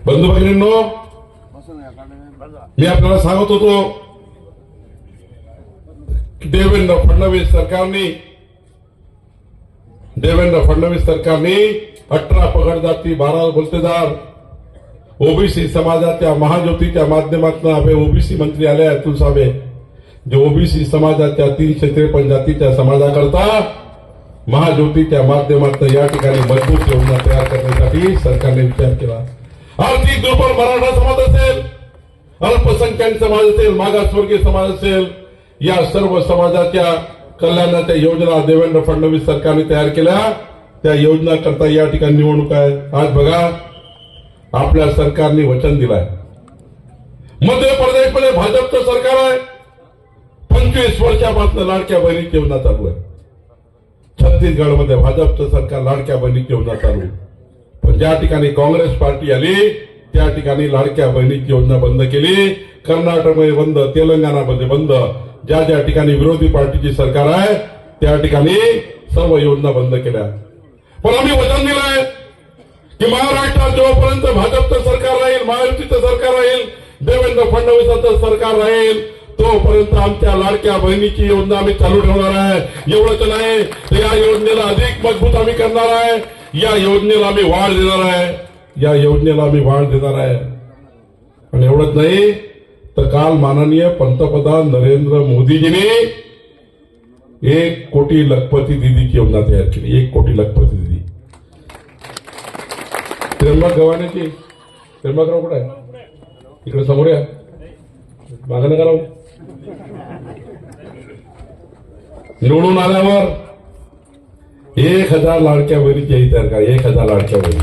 बंधू भगिनींनो, मी आपल्याला सांगत होतो की देवेंद्र फडणवीस सरकारने 18 पगड जाती 12 बोलतेदार ओबीसी समाजाच्या महाज्योतीच्या माध्यमातून ओबीसी मंत्री आले अतुल सावे, जे ओबीसी समाजाच्या 353 जातीच्या समाजाकरता महाज्योतीच्या माध्यमातून या ठिकाणी मजबूत योजना तयार करण्यासाठी सरकारने विचार केला. आर्थिक दुर्बल मराठा समाज असेल, अल्पसंख्याक समाज असेल, मागासवर्गीय समाज असेल, या सर्व समाजाच्या कल्याणाच्या योजना देवेंद्र फडणवीस सरकारने तयार केल्या. त्या योजना करता या ठिकाणी निवडणूक आहे. आज बघा, आपल्या सरकारने वचन दिलंय. मध्य प्रदेशमध्ये भाजपचं सरकार आहे. 25 वर्षापासून लाडक्या बहिणीची योजना चालू आहे. छत्तीसगडमध्ये भाजपचं सरकार लाडक्या बहिणीची योजना चालू आहे. पण ज्या ठिकाणी काँग्रेस पार्टी आली त्या ठिकाणी लाडक्या बहिणीची योजना बंद केली. कर्नाटकमध्ये बंद, तेलंगणामध्ये बंद. ज्या ज्या ठिकाणी विरोधी पार्टीची सरकार आहे त्या ठिकाणी सर्व योजना बंद केल्या. पण आम्ही वचन दिलंय की महाराष्ट्रात जोपर्यंत भाजपचं सरकार राहील, महायुतीचं सरकार राहील, देवेंद्र फडणवीसाचं सरकार राहील, तोपर्यंत आमच्या लाडक्या बहिणीची योजना आम्ही चालू ठेवणार आहे. एवढंच नाही तर या योजनेला अधिक मजबूत आम्ही करणार आहे. या योजनेला आम्ही वाढ देणार आहे. आणि एवढंच नाही तर काल माननीय पंतप्रधान नरेंद्र मोदीजीने 1 कोटी लखपती दीदीची योजना तयार केली. 1 कोटी लखपती दीदी. त्र्यंबक गव्हाणेची, त्र्यंबकराव कुठे आहे? इकडे समोर या, मागं नका राहू. निवडून आल्यावर 1000 लाडक्या बहिणीची तयार करा. 1000 लाडक्या बहिणी.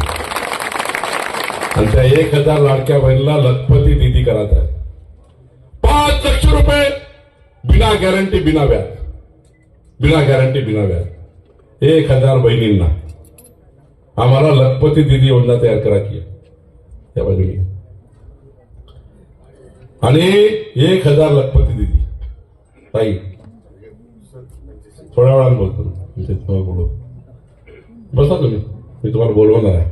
आणि त्या 1000 लाडक्या बहिणीला लखपती दीदी करायचं आहे. 5 लाख रुपये बिना गॅरंटी बिना व्याज. 1000 बहिणींना आम्हाला लखपती दीदी योजना तयार करायची आहे त्या बाजूने. आणि 1000 लखपती दीदी. ताई थोड्या वेळानं बोलतो. बोलू बसा तुम्ही, मी तुम्हाला बोलवणार आहे.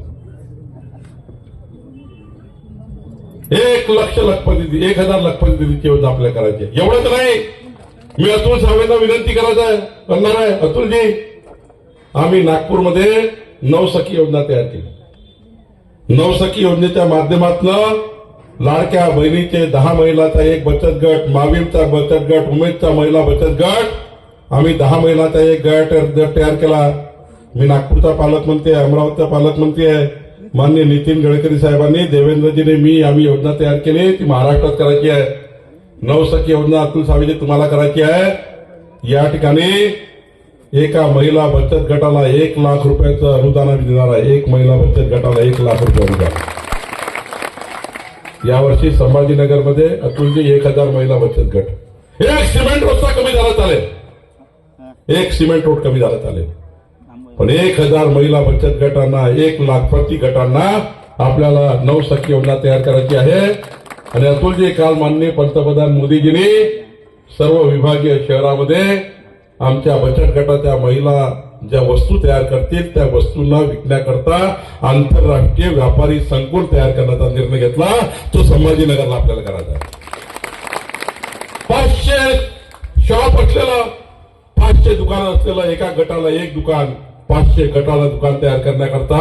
1 लाख लखपती दीदी, 1000 लखपती दीदीची योजना आपल्याला करायची आहे. एवढंच नाही, मी अतुल सावेंना विनंती करणार आहे. अतुलजी, आम्ही नागपूरमध्ये नवसखी योजना तयार केली. नवसखी योजनेच्या माध्यमातून लाडक्या बहिणीचे 10 महिलाचा एक बचत गट, माविमचा बचत गट, उमेदचा महिला बचत गट, आम्ही 10 महिलाचा एक गट तयार केला. मी नागपूरचा पालकमंत्री आहे, अमरावतीचा पालकमंत्री आहे. माननीय नितीन गडकरी साहेबांनी, देवेंद्रजीने, आम्ही योजना तयार केली. ती महाराष्ट्रात करायची आहे. नवसखी योजना अतुल सावेजी तुम्हाला करायची आहे. या ठिकाणी एका महिला बचत गटाला 1 लाख रुपयाचं अनुदान आम्ही देणार आहे. एक महिला बचत गटाला 1 लाख रुपये अनुदान. यावर्षी संभाजीनगरमध्ये अतुलजी 1000 महिला बचत गट. एक सिमेंट रोडचा कमी झाला चालेल, एक सिमेंट रोड कमी झाला चालेल, पण 1000 महिला बचत गटांना, 1 लाखपती गटांना आपल्याला नवसखी योजना तयार करायची आहे. आणि अतुलजी, काल माननीय पंतप्रधान मोदीजींनी सर्व विभागीय शहरामध्ये आमच्या बचत गटाच्या महिला ज्या वस्तू तयार करतील त्या वस्तूंना विकण्याकरता आंतरराष्ट्रीय व्यापारी संकुल तयार करण्याचा निर्णय घेतला. तो संभाजीनगरला आपल्याला करायचा आहे. 500 शॉप असलेला, 500 दुकान असलेलं, एका गटाला 1 दुकान, 500 गटाला दुकान तयार करण्याकरता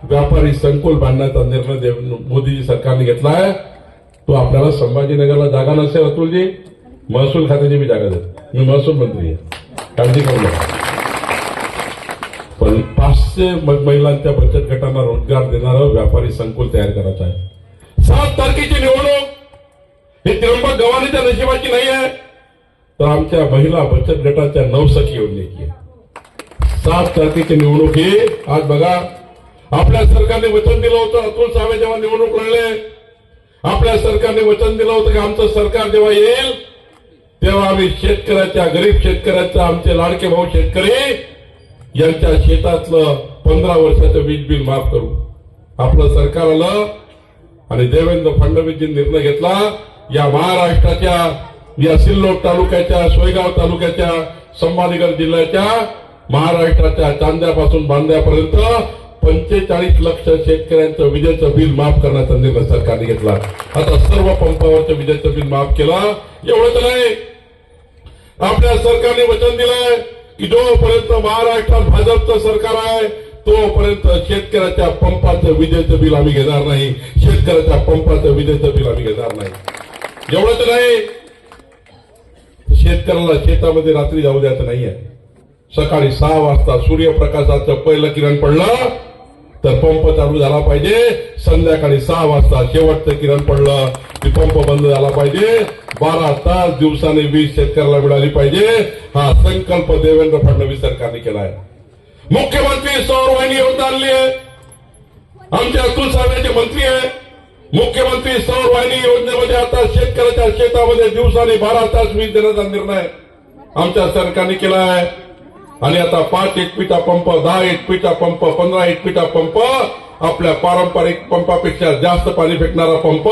व्यापारी संकुल बांधण्याचा निर्णय मोदीजी सरकारने घेतला आहे. तो आपल्याला संभाजीनगरला जागा नसेल अतुलजी, महसूल खात्याची मी जागा देतो. मी महसूल मंत्री आहे, काळजी करू नका. पण 500 महिलांच्या बचत गटांना रोजगार देणारं व्यापारी संकुल तयार करायचं आहे. 7 तारखेची निवडणूक ही त्र्यंबक गव्हाणीच्या नशिबाची नाही आहे, तर आमच्या महिला बचत गटाच्या नवसखी योजनेची आहे. 7 तारखेची निवडणूक ही. आज बघा, आपल्या सरकारने वचन दिलं होतं, अतुल सावे जेव्हा निवडणूक लढले, आपल्या सरकारने वचन दिलं होतं की आमचं सरकार जेव्हा येईल तेव्हा आम्ही शेतकऱ्याच्या, गरीब शेतकऱ्याच्या, आमचे लाडके भाऊ शेतकरी यांच्या शेतातलं 15 वर्षाचं वीज बिल माफ करू. आपलं सरकार आलं आणि देवेंद्र फडणवीसजी निर्णय घेतला. या महाराष्ट्राच्या, या सिल्लोड तालुक्याच्या, सोयगाव तालुक्याच्या, संभाजीनगर जिल्ह्याच्या, महाराष्ट्राच्या चांद्यापासून बांद्यापर्यंत 45 लक्ष शेतकऱ्यांचं विजेचं बिल माफ करण्याचा निर्णय सरकारने घेतला. आता सर्व पंपावरचं विजेचं बिल माफ केलं. एवढंच नाही, आपल्या सरकारने वचन दिलंय की जोपर्यंत महाराष्ट्रात भाजपचं सरकार आहे तोपर्यंत शेतकऱ्याच्या पंपाचं विजेचं बिल आम्ही घेणार नाही. शेतकऱ्याच्या पंपाचं विजेचं बिल आम्ही घेणार नाही. एवढंच नाही, शेतकऱ्याला शेतामध्ये रात्री जाऊ द्यायचं नाहीये. सकाळी 6 वाजता सूर्यप्रकाशाचं पहिलं किरण पडलं तर पंप चालू झाला पाहिजे. संध्याकाळी 6 वाजता शेवटचं किरण पडलं की पंप बंद झाला पाहिजे. 12 तास दिवसाने वीज शेतकऱ्याला मिळाली पाहिजे. हा संकल्प देवेंद्र फडणवीस सरकारने केला आहे. मुख्यमंत्री सौर वाहिनी योजना आणली आहे. आमच्या अतुल साहेबांचे मंत्री आहे. मुख्यमंत्री सौर वाहिनी योजनेमध्ये आता शेतकऱ्याच्या शेतामध्ये दिवसाने 12 तास वीज देण्याचा निर्णय आमच्या सरकारने केला आहे. आणि आता 5 HP pump, 10 HP pump, 15 HP pump, आपल्या पारंपरिक पंपापेक्षा जास्त पाणी फेकणारा पंप,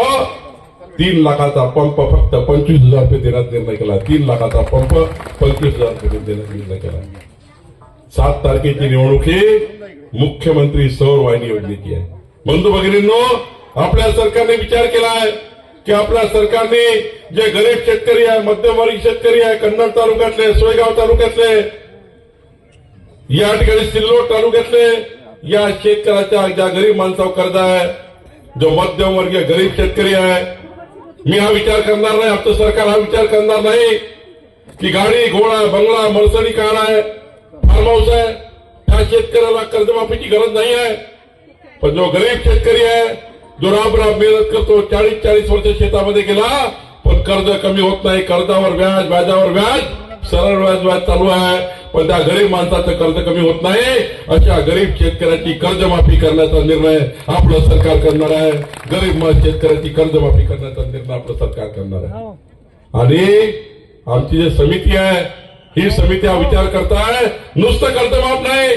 3 लाखाचा पंप फक्त 25,000 रुपये देण्याचा निर्णय केला. 3 लाखाचा पंप 25,000 रुपये देण्याचा निर्णय केला. 7 तारखेची निवडणूक ही मुख्यमंत्री सौर वाहिनी योजनेची आहे. बंधू भगिनींनो, आपल्या सरकारने विचार केला आहे की आपल्या सरकारने जे गरीब शेतकरी आहे, मध्यमवर्गीय शेतकरी आहे, कन्नड तालुक्यातले, सोयगाव तालुक्यातले, या ठिकाणी सिल्लोड तालुक्यातले या शेतकऱ्याच्या ज्या गरीब माणसावर कर्ज आहे, जो मध्यमवर्गीय गरीब शेतकरी आहे, मी हा विचार करणार नाही, आपलं सरकार हा विचार करणार नाही की गाडी, घोडा, बंगला, मर्सडी कार आहे, फार्म हाऊस आहे, त्या शेतकऱ्याला कर्जमाफीची गरज नाही आहे. पण जो गरीब शेतकरी आहे, जो राब मेहनत करतो, 40 वर्ष शेतामध्ये गेला, पण कर्ज कमी होत नाही, कर्जावर व्याज, व्याजावर व्याज, सरळ व्याज चालू आहे, पण त्या गरीब माणसाचं कर्ज कमी होत नाही. अशा गरीब शेतकऱ्याची कर्जमाफी करण्याचा निर्णय आपलं सरकार करणार आहे. गरीब शेतकऱ्याची कर्जमाफी करण्याचा निर्णय आपलं सरकार करणार आहे. आणि आमची जी समिती आहे, ही समिती हा विचार करताय नुसतं कर्जमाफ नाही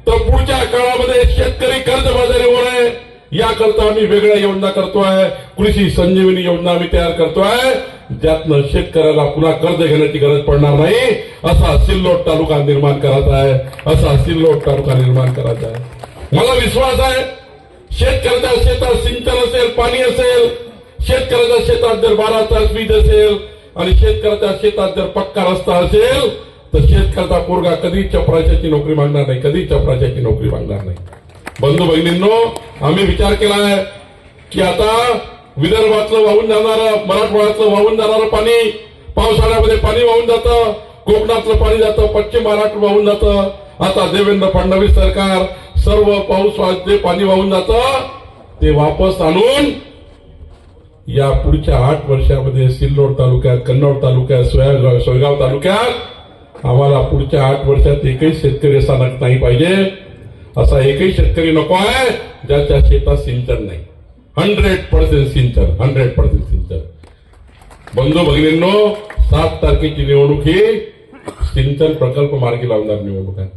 तर पुढच्या काळामध्ये शेतकरी कर्जबाजारी होऊ नये याकरता आम्ही वेगळ्या योजना करतोय. कृषी संजीवनी योजना आम्ही तयार करतोय, ज्यातनं शेतकऱ्याला पुन्हा कर्ज घेण्याची गरज पडणार नाही. असा सिल्लोड तालुका निर्माण करायचा आहे. असा सिल्लोड तालुका निर्माण करायचा आहे. मला विश्वास आहे, शेतकऱ्याच्या शेतात सिंचन असेल, पाणी असेल, शेतकऱ्याच्या शेतात जर 12 तास वीज असेल आणि शेतकऱ्याच्या शेतात जर पक्का रस्ता असेल तर शेतकऱ्याचा पोरगा कधी चपराशाची नोकरी मागणार नाही, कधी चपराशाची नोकरी मागणार नाही. बंधू भगिनींनो, आम्ही विचार केला आहे की आता विदर्भातलं वाहून जाणारं, मराठवाड्यातलं वाहून जाणारं पाणी, पावसाळ्यामध्ये पाणी वाहून जातं, कोकणातलं पाणी जातं, पश्चिम महाराष्ट्र वाहून जातं. आता देवेंद्र फडणवीस सरकार सर्व पाऊस जे पाणी वाहून जातं ते वापस आणून या पुढच्या 8 वर्षामध्ये सिल्लोड तालुक्यात, कन्नड तालुक्यात, सोयगाव तालुक्यात आम्हाला पुढच्या 8 वर्षात एकही शेतकरी असा नाही पाहिजे. असा एकही शेतकरी नको आहे ज्याच्या शेतात सिंचन नाही. 100% सिंचन, 100% सिंचन. बंधू भगिनींनो, 7 तारखेची निवडणूक ही सिंचन प्रकल्प मार्गी लावणार निवडणूक आहे.